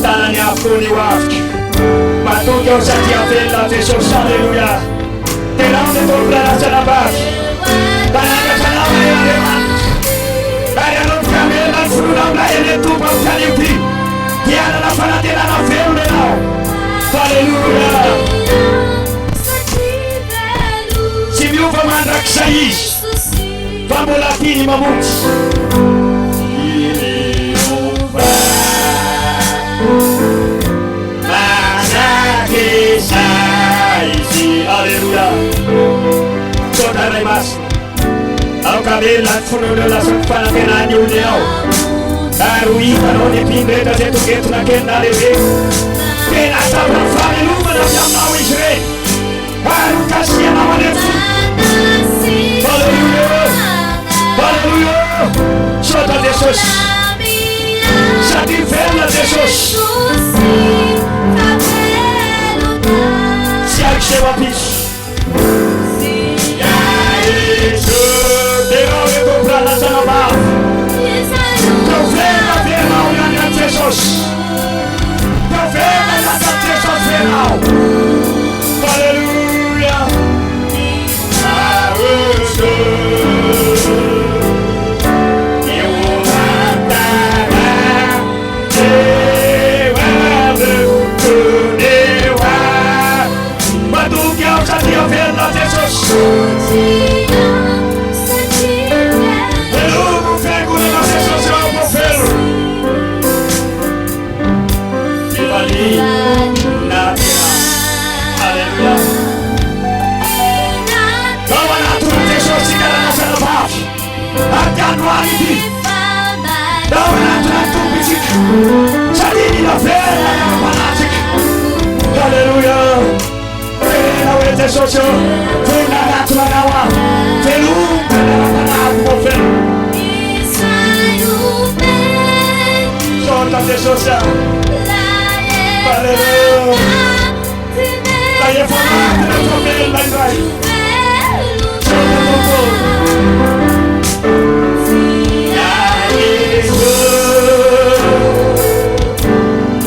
tanany avoko ny hoaviko matoky ao satria velona Jesosy alleluia tena ao ny tompolalasa bavy tanangasanao eny Andriamanitra ary anotika melona ny fonona aminay eny tompo amin'ny kalioty dianana fanatenana velona ianao alleluia tsy miova mandrakizay izy fa mbola tiany mamonjy Alleluia. Saudara mas. Ao kabela fununo la sufana kena nyuleo. Arui kano ni pindeta zetu ketu na kena leve. Kena sabra fame luma na jamna wisre. Aru kasia na manefu. Alleluia. Alleluia. Saudara Jesus. Satisfeira Jesus. Chama bicho. Jesus. Aleluia. Socio, fena natuna nawa, felu, kana mofel. Sota de socia. Aleluia. La yefona, la mofel, la ibai. Sota mofo.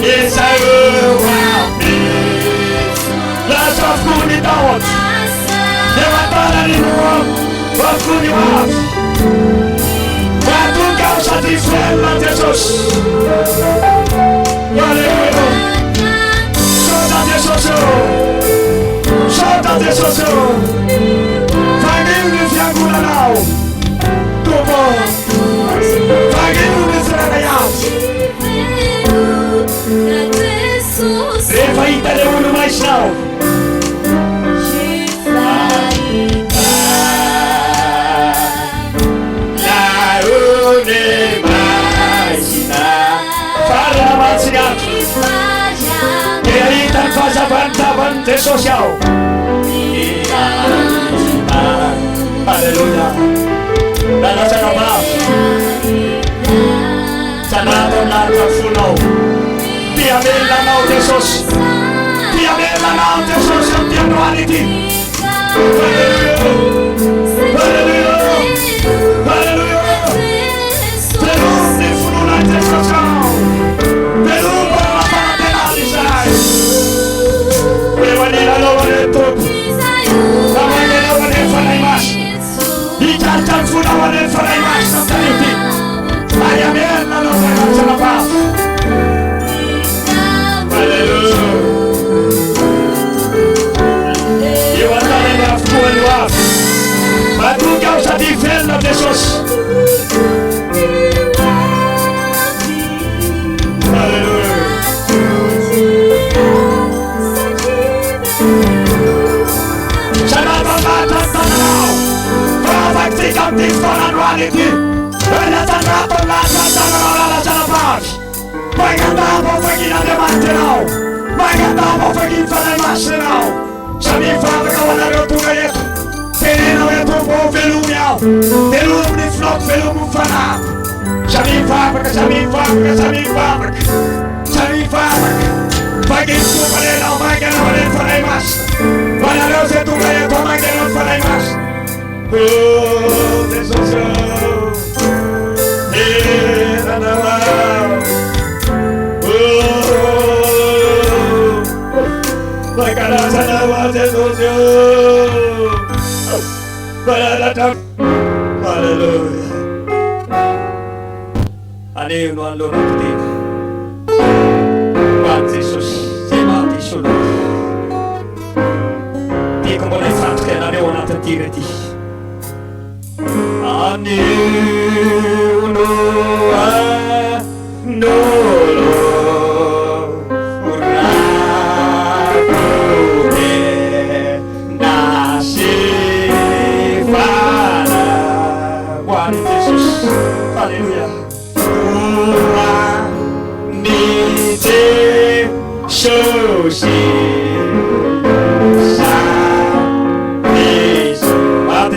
Yes, I will want me. Let's have good it out. Levantara de novo, vamos continuar. Vai tu causa de fé, Jesus. Aleluia. Solta Jesus. Solta Jesus. Vai me fiangula não. Tu bom. Vai me trabalhar. Vai entender o mais não. Faz avante social. Aleluia. La nossa palavra. Sanado na funo. Dia bella não Jesus. Dia bella não Jesus, dia no aniti. Aleluia. Aleluia. Aleluia. Pelo de funo na Jesus. Pelo para penalizar. Prevalira logo de tudo. A mãe não vai falar mais. E já fura vai falar mais. Não tem fim. Ai a merda não vai mais na paz. Aleluia. Eu ando lembrar fui no ar. Mas tu que eu já te vendo na pessoas. Aleluia. Fica pistola no alívio. Ele está na polícia, está na paz. Vai cantar, vou fazer a demanterão. Vai cantar, vou fazer a demanterão. Já me fala que eu vou dar outro gaito. Sereno é tu bom velumial. Velum de floc, velum fanar. Já me fala, já me fala, já me fala. Já me fala. Vai que isso vai não, vai que não vai fazer mais. Vai na luz é tu gaito, vai que não fazer mais. Oh, Jesus, oh, Jesus, hallelujah. Ano yun ang loob natin? Tuhan Jesus, saya mati sudah. Di ko mula isatkan ano yun natin tirati. Ano Hallelujah.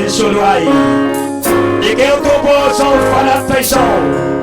Abençoe aí. E que eu tô bom, só falar atenção.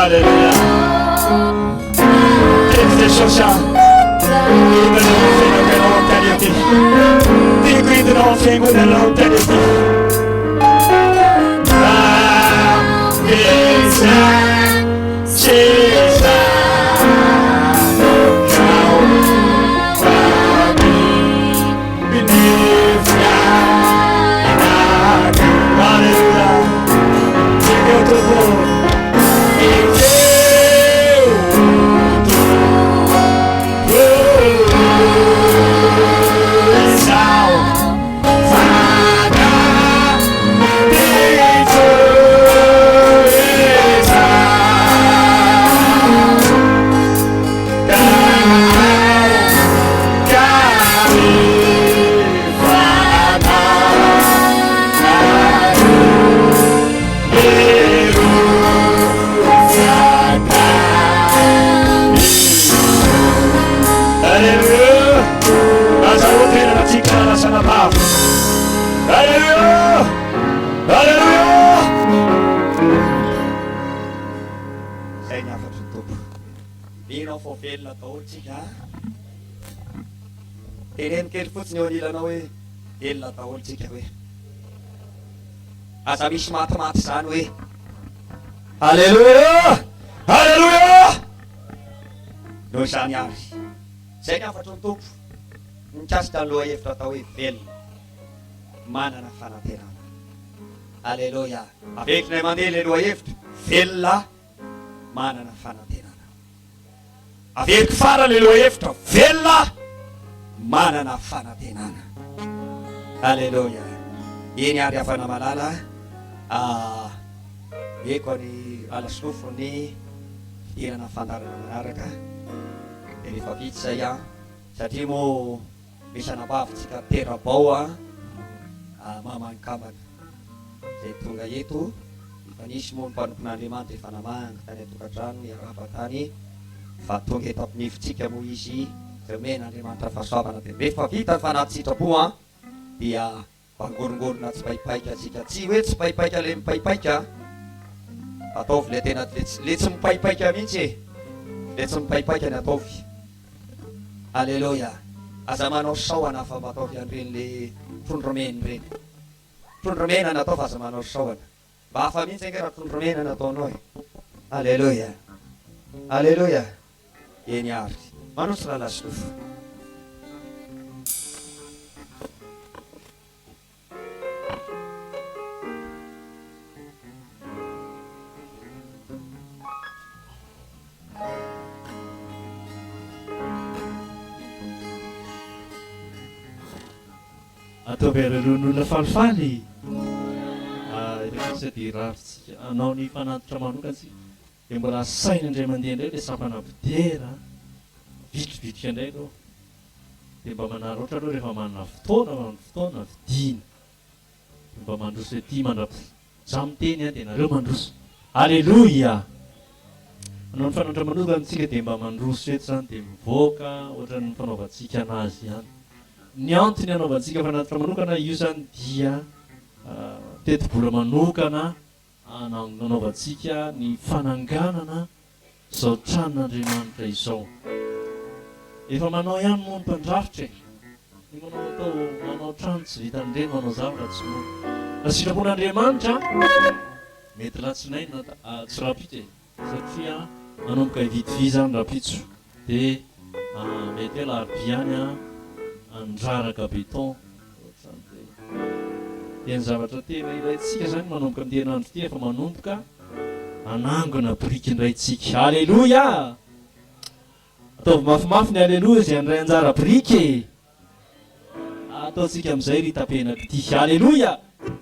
Hallelujah. fo velona daholontsika teneny kely fotsiny eo anilanao hoe velona daholontsika hoe aza misy matimaty zany hoe alleloia alleloia no zany ary zay ny afatry ny tompo mikasika ny loha hevitra atao hoe velona manana fanantenana alleloia avekinay mandeha le loha hevitra velona manana fanantenana aveliko fara le loha hevitra velona manana fanantenana alleloia eny ary afana malala eko ny alasofo ny fidirana fandarana manaraka de rehefa vitsy zay a satria moa misy anabavitsika terabao a mamankambana zay tonga eto fa nisy moa mpanompon'andriamanitra efa namanga tany atokantrano iaraba tany fa tonga eto ampinifitsika moa izy remen'andriamanitra fahasoavana de rehefa vita ny fanatsitrapo a dia mangorongorona tsy paipaika atsika tsy hoe tsy paipaika le mipaipaika ataovy le tena le tsy mipaipaika mihitsy le tsy mipaipaika ny ataovy alleloia aza manao saoana fa mba ataovy an'ireny le trondromeny reny trondromena natao fa aza manao saoana mba hafa mihitsy enge raha trondromena nataonao alleloia alleloia eny ary manosy raha lasofo ataovy aroloan'olona falifaly rehefa dia raritsika anao ny fanatitra manokana de mbola saina indray mandeha indray le sampana bidera vitrivitrika indray aloha de mba manara ohatra aloha rehefa manana fotoana vidina de mba mandroso hoe ty mandrapo za miteny a de nareo mandroso alleloia anao ny fanatra manokana antsika de mba mandroso eto zany de mivoaka ohatra ny fanaovantsika anazy ihany ny antony anaovantsika fanatitra manokana io zany dia tetibola manokana nanaovantsika ny fananganana zao tranon'andriamanitra izao efa manao ihany moa ny mpandrafitra ny manao atao manao trano tsy vitan'ireny manao zavatra tsy moa na sitrapon'andriamanitra mety latsinaina tsy rapitra satria manomboka hividivi zany rapitso de mety hoe laharobiany a andraraka beton de ny zavatra tena ilayntsika zany manomboka amin'ny herinandro ty efa manomboka anangona briky indraytsika alleloia ataovy mafimafy ny alleloia zay andray anjara briky ataotsika am'izay ry tapenaky ty alleloia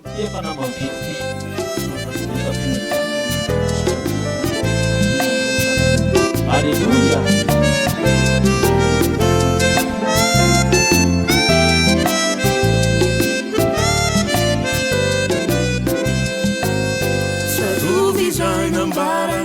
ty efa namavity alleloia Bara